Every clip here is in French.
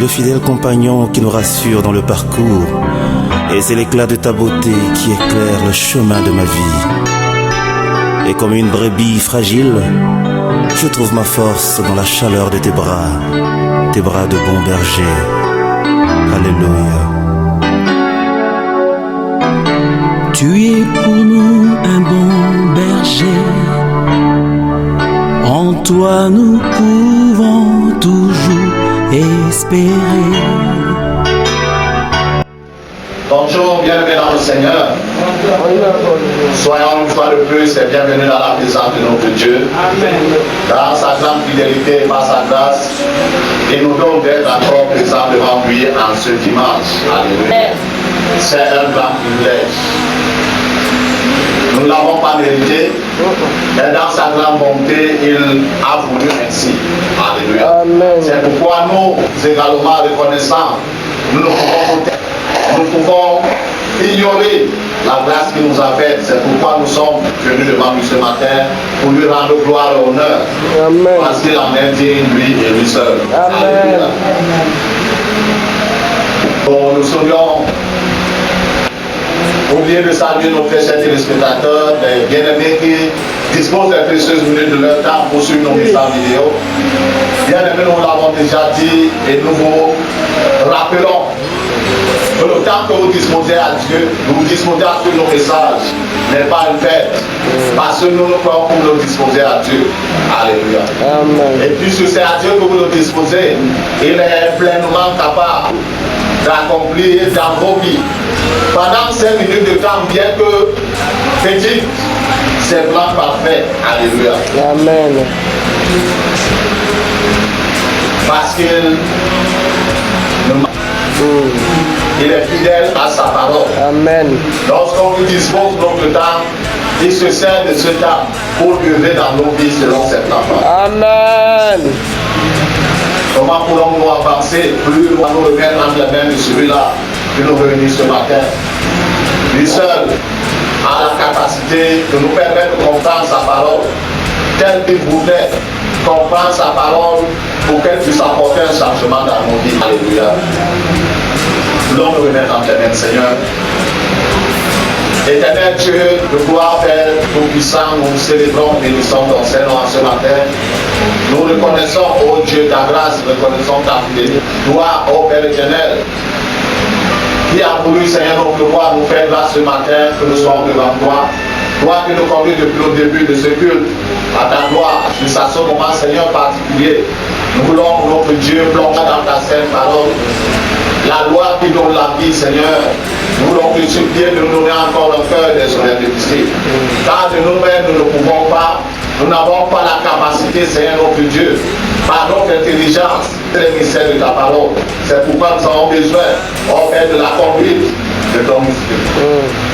le fidèle compagnon qui nous rassure dans le parcours. Et c'est l'éclat de ta beauté qui éclaire le chemin de ma vie. Et comme une brebis fragile, je trouve ma force dans la chaleur de tes bras de bon berger. Alléluia. Tu es pour nous un bon berger. En toi nous pouvons toujours espérer. Bonjour, bienvenue dans le Seigneur. Soyons une fois de plus et bienvenue dans la présence de notre Dieu. Dans sa grande fidélité et par sa grâce, il nous donne d'être encore présents devant lui en ce dimanche. Alléluia. C'est un grand privilège. Nous ne l'avons pas mérité, mais dans sa grande bonté, il a voulu ainsi. Alléluia. C'est pourquoi nous, également reconnaissants, nous ne pouvons ignorer la grâce qu'il nous a faite. C'est pourquoi nous sommes venus devant lui ce matin pour lui rendre gloire et honneur. Amen. Parce qu'il en est digne, lui et lui seul. Amen. Bon, nous serions oubliés de saluer nos très chers téléspectateurs, les bien-aimés qui disposent des précieuses minutes de leur temps pour suivre nos messages vidéo. Bien-aimés, nous l'avons déjà dit et nous vous rappelons que le temps que vous disposez à Dieu, vous disposez à suivre nos messages, n'est pas une fête. Parce que nous nous croyons pour nous disposer à Dieu. Alléluia. Amen. Et puisque c'est à Dieu que vous nous disposez, il est pleinement capable d'accomplir dans vos vies. Pendant 5 minutes de temps, bien que petit, c'est vraiment parfait. Alléluia. Amen. Parce qu'il il est fidèle à sa parole. Amen. Lorsqu'on lui dispose notre temps, il se sert de ce temps pour œuvrer dans nos vies selon cette parole. Amen. Comment pourrons-nous avancer plus loin, nous remettre entre les mains de celui-là qui nous réunit ce matin? Lui seul a la capacité de nous permettre de comprendre sa parole telle qu'il voudrait comprendre sa parole pour qu'elle puisse apporter un changement dans nos vies. Alléluia. Nous nous remettre entre les mains, Seigneur. Éternel Dieu, de gloire, Père tout-puissant, nous célébrons et bénissons ton Seigneur ce matin. Nous reconnaissons, ô Dieu, ta grâce, nous reconnaissons ta fidélité. Toi, ô Père éternel, qui a voulu, Seigneur, notre roi, nous faire grâce ce matin que nous soyons devant toi. Toi qui nous conduis depuis le début de ce culte à ta gloire, jusqu'à ce moment, Seigneur, particulier. Nous voulons, notre Dieu, plonger dans ta sainte parole. La loi qui donne la vie, Seigneur, nous voulons te supplier de nous donner encore le cœur des honnêtes difficiles. Car de nous-mêmes, nous ne pouvons pas, nous n'avons pas la capacité, Seigneur, notre Dieu, par notre intelligence, les mystères de ta parole. C'est pourquoi nous avons besoin, ô Père, de la conduite de ton esprit.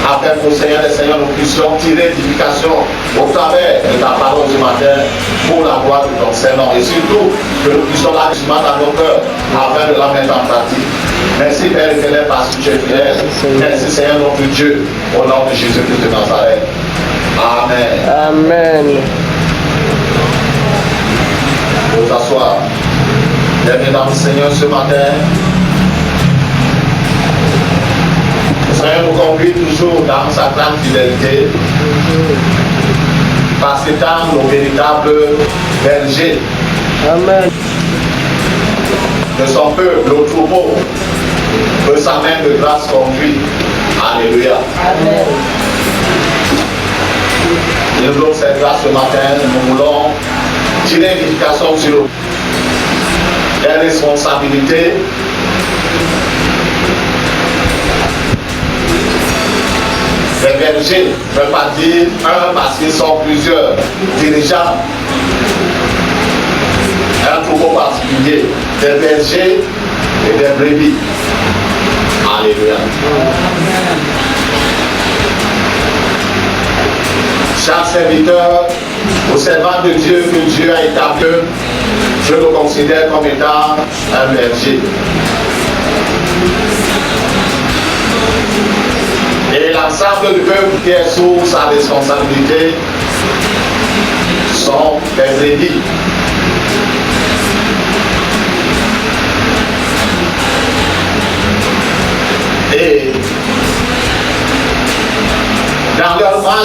Afin que, Seigneur, les Seigneurs, nous puissions tirer l'édification au travers de ta parole ce matin pour la gloire de ton Seigneur. Et surtout, que nous puissions l'accusement dans nos cœurs afin de la mettre en pratique. Merci, Père éternel, parce que tu es fidèle. Merci, Seigneur, notre Dieu, au nom de Jésus-Christ de Nazareth. Amen. Amen. Vous asseoir. Bienvenue dans le Seigneur ce matin. Le Seigneur nous conduit toujours dans sa grande fidélité. Parce qu'étant nos véritables bergers. Amen. De son peuple, le troupeau, que sa main de grâce conduit. Alléluia. Amen. Il nous donne cette grâce ce matin. Nous voulons tirer l'édification sur les responsabilités. Les bergers ne veulent pas dire un parce qu'ils sont plusieurs dirigeants. Un troupeau particulier, des bergers et des brebis. Alléluia. Chaque serviteur, au servant de Dieu que Dieu a établi, je le considère comme étant un berger. Et l'ensemble du peuple qui est sous sa responsabilité sont des brebis.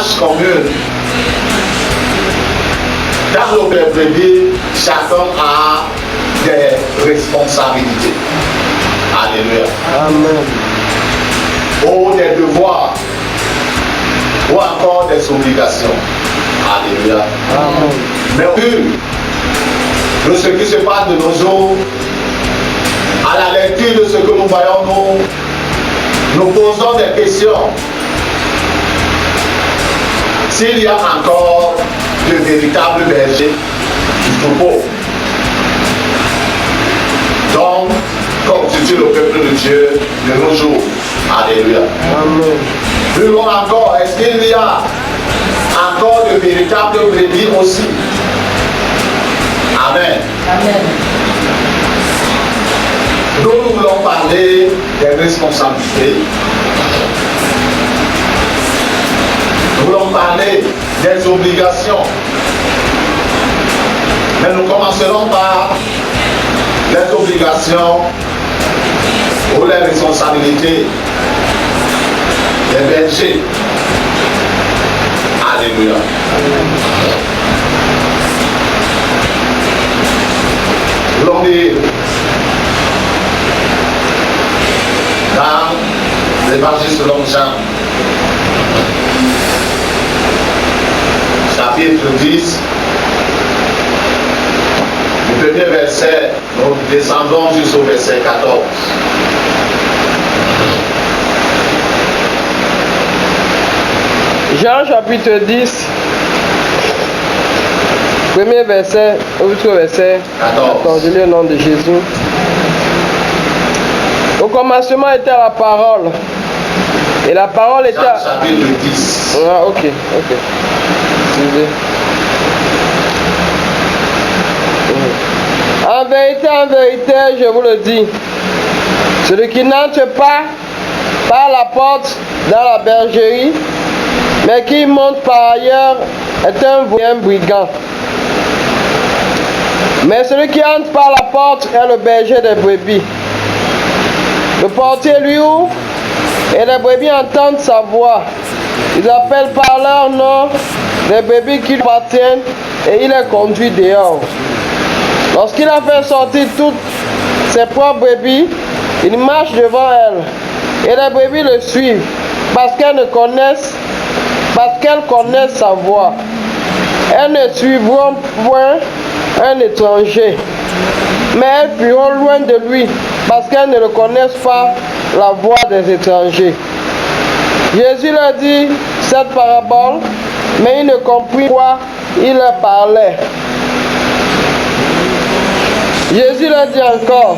tâche commune. Dans nos brebis, chacun a des responsabilités. Alléluia. Amen. Ou des devoirs, ou encore des obligations. Alléluia. Amen. Mais au vu de ce qui se passe de nos jours, à la lecture de ce que nous voyons, nous posons des questions. S'il y a encore de véritables bergers du troupeau, donc constitue le peuple de Dieu de nos jours. Alléluia. Amen. Plus loin encore, est-ce qu'il y a encore de véritables brebis aussi? Amen. Amen. Nous voulons parler des responsabilités. Nous voulons parler des obligations. Mais nous commencerons par les obligations ou les responsabilités des bergers. Alléluia. Nous voulons lire dans l'évangile selon Jean, chapitre 10, le premier verset, nous descendons jusqu'au verset 14. Jean chapitre 10, premier verset, autre verset 14. Je lis au nom de Jésus. Au commencement était la parole. Et la parole était... Jean chapitre 10. Ah, ok. Excusez. En vérité, je vous le dis, celui qui n'entre pas par la porte dans la bergerie, mais qui monte par ailleurs, est un brigand. Mais celui qui entre par la porte est le berger des brebis. Le portier lui ouvre et les brebis entendent sa voix. Ils appellent par leur nom les brebis qui lui appartiennent et il les conduit dehors. Lorsqu'il a fait sortir toutes ses propres brebis, il marche devant elles et les brebis le suivent parce qu'elles connaissent sa voix. Elles ne suivront point un étranger, mais elles fuiront loin de lui parce qu'elles ne reconnaissent pas la voix des étrangers. Jésus leur dit cette parabole, mais ils ne comprirent quoi il leur parlait. Jésus leur dit encore,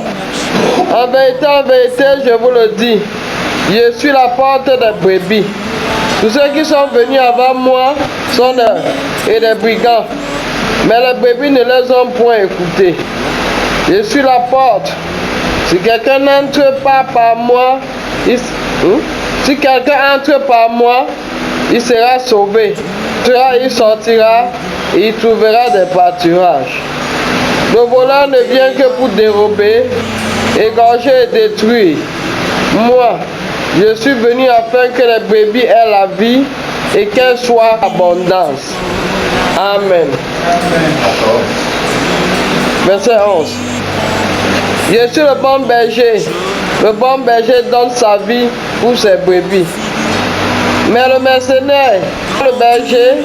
en vérité, je vous le dis, je suis la porte des brebis. Tous ceux qui sont venus avant moi sont des brigands, mais les brebis ne les ont point écoutés. Je suis la porte. Si quelqu'un n'entre pas par moi, si quelqu'un entre par moi, il sera sauvé. Il sortira et il trouvera des pâturages. Le voleur ne vient que pour dérober, égorger et détruire. Moi, je suis venu afin que les brebis aient la vie et qu'elle soit abondance. Amen. Verset 11. Je suis le bon berger. Le bon berger donne sa vie pour ses brebis. Mais le mercenaire, le berger,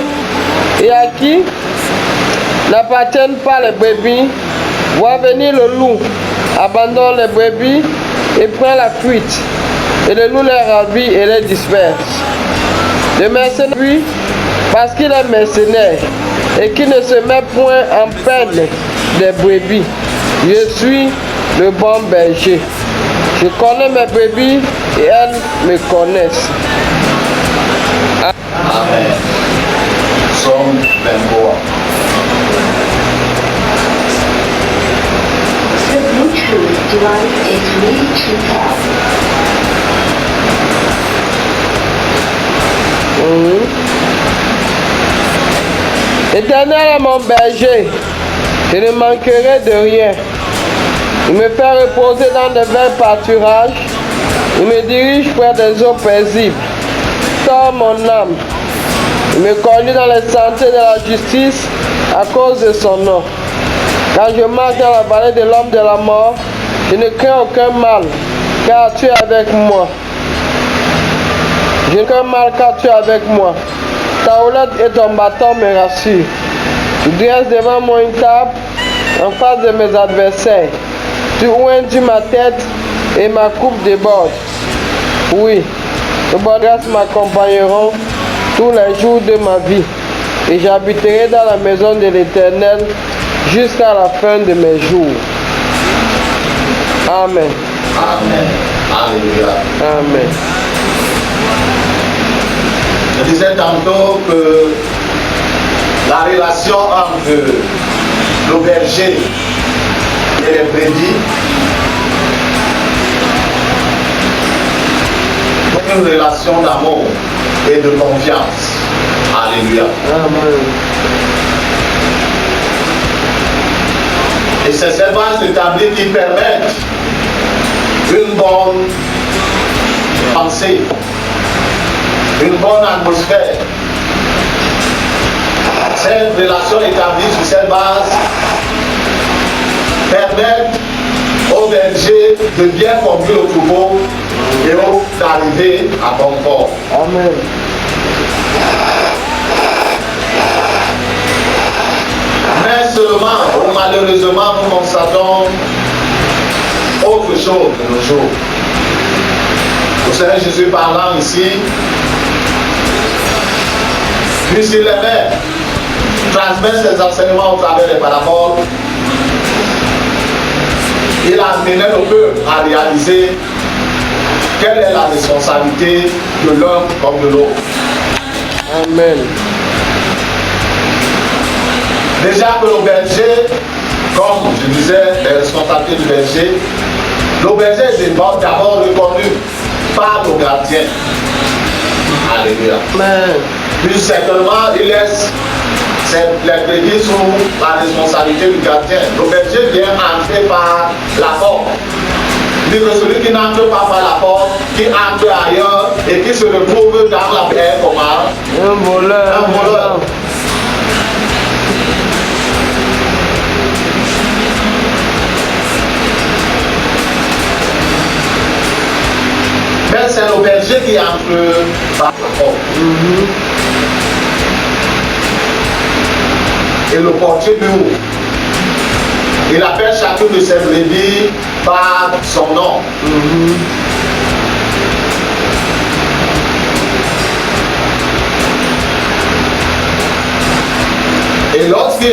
et à qui n'appartiennent pas les brebis, voit venir le loup, abandonne les brebis et prend la fuite. Et le loup les ravit et les disperse. Le mercenaire, lui, parce qu'il est mercenaire et qui ne se met point en peine des brebis. Je suis le bon berger. Je connais mes brebis et elles me connaissent. Amen. Psaume 23. The blue truth delight is really to tell. L'Éternel est mon berger, je ne manquerai de rien. Il me fait reposer dans de verts pâturages, il me dirige près des eaux paisibles. Tord mon âme. Il me conduit dans les sentiers de la justice à cause de son nom. Quand je marche dans la vallée de l'homme de la mort, je ne crains aucun mal, car tu es avec moi. Je ne crains mal, car tu es avec moi. Ta houlette et ton bâton me rassurent. Tu dresses devant moi une table en face de mes adversaires. Tu oindis ma tête et ma coupe déborde. Oui, de bonnes grâces m'accompagneront tous les jours de ma vie. Et j'habiterai dans la maison de l'Éternel jusqu'à la fin de mes jours. Amen. Amen. Alléluia. Amen. Je disais tantôt que la relation entre le berger et les brebis est une relation d'amour et de confiance. Alléluia. Amen. Et c'est ces bases établies qui permettent une bonne pensée, une bonne atmosphère. Cette relation établie sur cette base permet aux bergers de bien conduire le troupeau et d'arriver à bon port. Amen. Mais seulement, ou malheureusement, nous constatons autre chose de nos jours. Le Seigneur Jésus parlant ici, puisqu'il aimait transmettre ses enseignements au travers des paraboles, il a amené le peuple à réaliser quelle est la responsabilité de l'un comme de l'autre. Amen. Déjà que le berger, comme je disais, les responsabilités du berger, le berger est d'abord reconnu par le gardien. Alléluia. Amen. Puis certainement, il laisse les brebis sous la responsabilité du gardien. Le berger vient entrer par la porte. Il dit que celui qui n'entre pas par la porte, qui entre ailleurs et qui se retrouve dans la paix, comment? Un voleur. Un voleur. Mais c'est le berger qui entre par la porte. Et le portier lui ouvre. Il appelle chacun de ses brebis par son nom. Et lorsque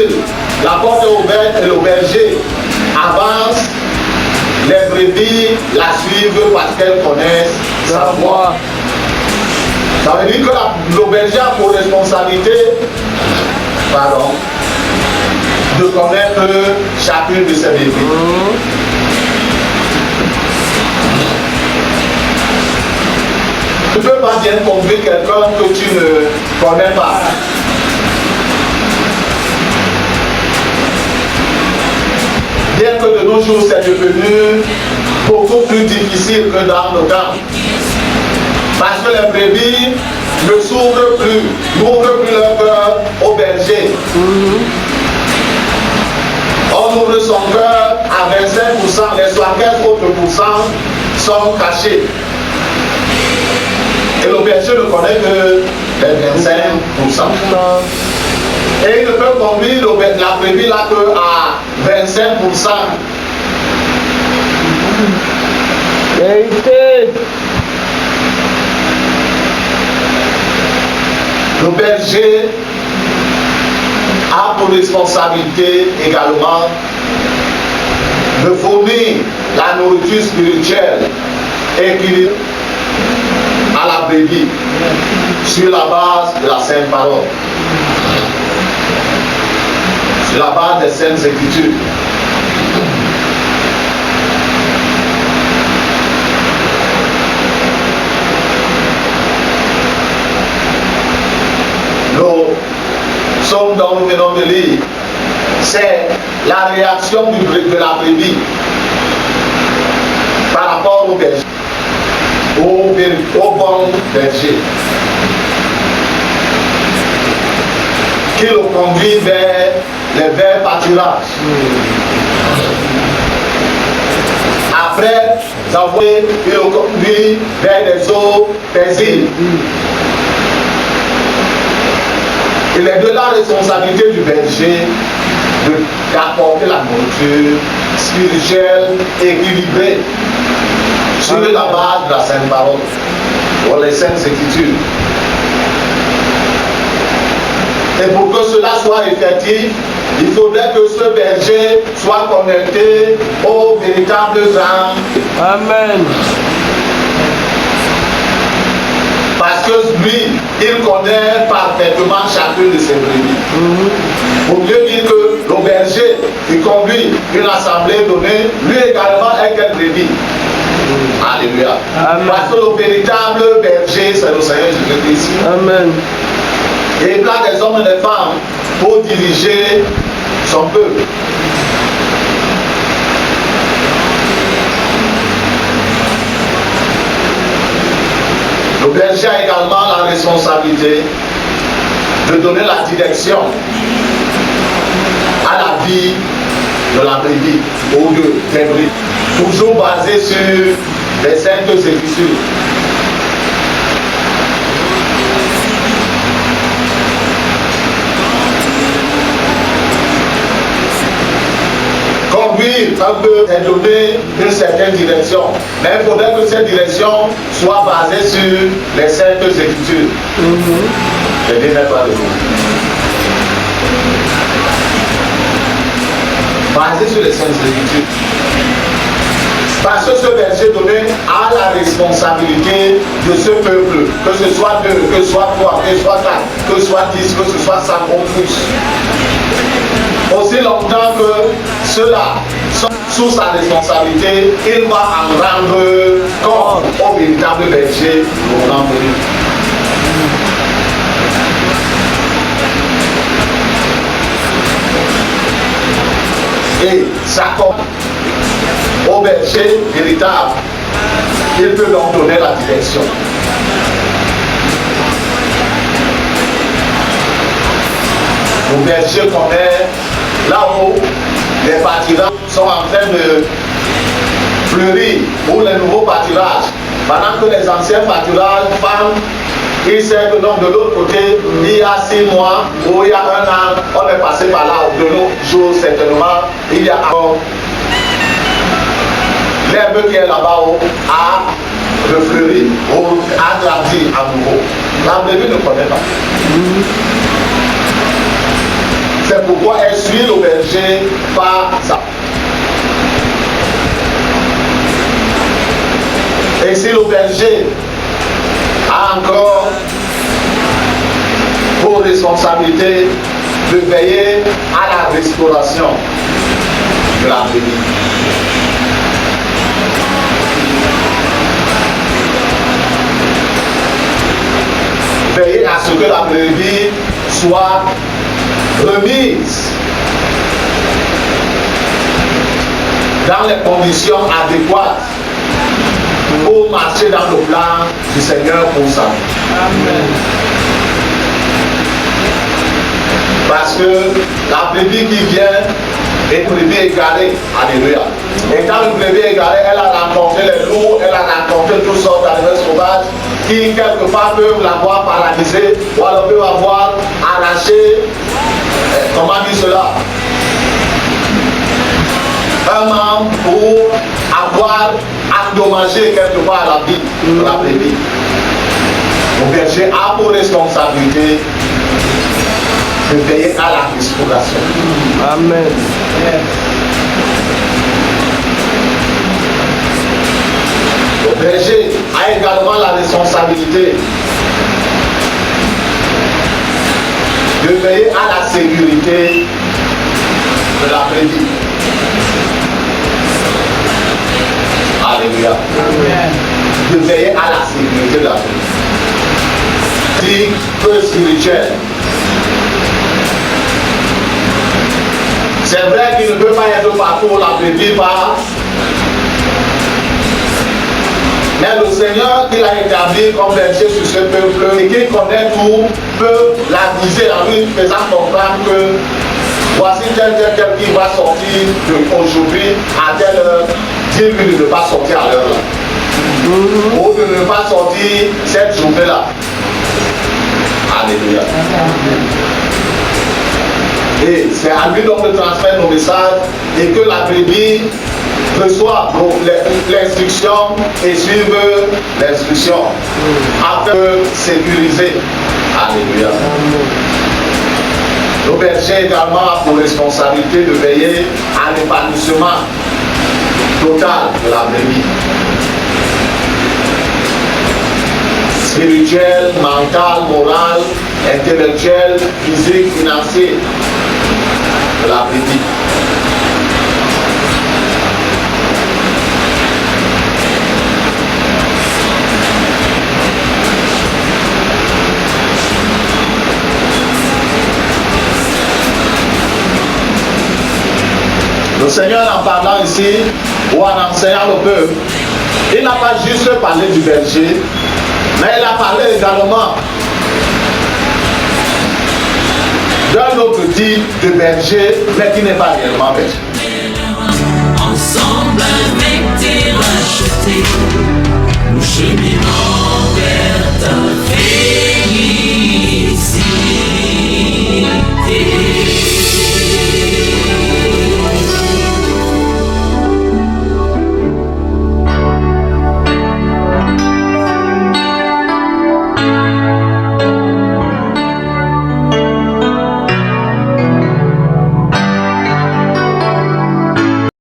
la porte est ouverte et le berger avance, les brebis la suivent parce qu'elles connaissent sa voix. Ça veut dire que le berger a pour responsabilité, de connaître chacune de ses brebis. Tu ne peux pas bien conduire quelqu'un que tu ne connais pas. Bien que de nos jours c'est devenu beaucoup plus difficile que dans nos temps. Parce que les brebis ne s'ouvrent plus, n'ouvrent plus leur cœur au berger. On ouvre son cœur à 25%, les 75 autres pourcents sont cachés. Et le berger ne connaît que les 25%. Et il ne peut conduire la brebis là que à 25%. Vérité. Le berger a pour responsabilité également de fournir la nourriture spirituelle équilibrée à la brebis sur la base de la Sainte Parole, sur la base des Saintes Écritures. Le psaume dont nous venons de lire, c'est la réaction de la brebis par rapport au berger, au bon berger. qui le conduit vers les verts pâturages. Après avoir il le conduit vers les eaux paisibles. Il est de la responsabilité du berger d'apporter la nourriture spirituelle équilibrée sur la base de la Sainte Parole, pour les Saintes Écritures. Et pour que cela soit effectif, il faudrait que ce berger soit connecté aux véritables âmes. Amen. Parce que lui, il connaît parfaitement chacune de ses brebis. Pour mieux dire que le berger qui conduit une assemblée donnée, lui également est quel brebis. Alléluia. Amen. Parce que le véritable berger, c'est le Seigneur Jésus-Christ. Amen. Et il place des hommes et des femmes pour diriger son peuple. Le berger a également la responsabilité de donner la direction à la vie de la brebis ou des brebis, toujours basé sur les Saintes Écritures. Conduire un peu est donner une certaine direction, mais il faudrait que cette direction soit basée sur les Saintes Écritures. Je dis n'est pas de vous. Basée sur les Saintes Écritures. Parce que ce berger donné a la responsabilité de ce peuple, que ce soit 2, que ce soit 3, que ce soit 4, que ce soit 10, que ce soit 100 ou plus. Aussi longtemps que ceux-là sont sous sa responsabilité, il va en rendre compte au véritable berger au grand venu. Et ça compte au berger véritable, il peut donc donner la direction. Le berger connaît là où les pâturages sont en train de fleurir, ou les nouveaux pâturages, pendant que les anciens pâturages pendent. Il sait que donc de l'autre côté, il y a 6 mois ou il y a 1 an, on est passé par là, de nos jours certainement, il y a encore l'herbe qui est là-bas a refleuri ou a grandi à nouveau. La brebis ne connaît pas. C'est pourquoi elle suit le berger par ça. Et si le berger a encore pour responsabilité de veiller à la restauration de la brebis. Veiller à ce que la brebis soit remise dans les conditions adéquates pour marcher dans le plan du Seigneur pour ça. Amen. Parce que la brebis qui vient est une brebis égarée. Alléluia. Et quand une brebis égarée, elle a rencontré les loups, elle a rencontré toutes sortes d'animaux sauvages qui quelque part peuvent l'avoir paralysée ou alors peuvent avoir arraché, comment dire cela, un membre pour avoir endommagé quelque part la vie de la brebis. Le berger a pour responsabilité de veiller à la restauration. Amen. Le berger a également la responsabilité de veiller à la sécurité de la brebis. Alléluia. De veiller à la sécurité de la brebis. Dit peu spirituel. C'est vrai qu'il ne peut pas être partout la brebis par Mais le Seigneur qui l'a établi comme berger sur ce peuple et qui connaît tout peut l'aviser en lui faisant comprendre que voici tel qui va sortir aujourd'hui à telle heure, dis-lui de ne pas sortir à l'heure là. Ou de ne pas sortir cette journée-là. Alléluia. Et c'est à lui donc de transmettre nos messages et que la brebis reçoit l'instruction et suive l'instruction afin de sécuriser. Alléluia. Le berger également a pour responsabilité de veiller à l'épanouissement total de la brebis. Spirituel, mental, moral, intellectuel, physique, financier de la brebis. Le Seigneur, en parlant ici ou en enseignant le peuple, il n'a pas juste parlé du berger, mais il a parlé également d'un autre type de berger, mais qui n'est pas réellement berger. Ensemble avec tes rachetés, nous cheminons.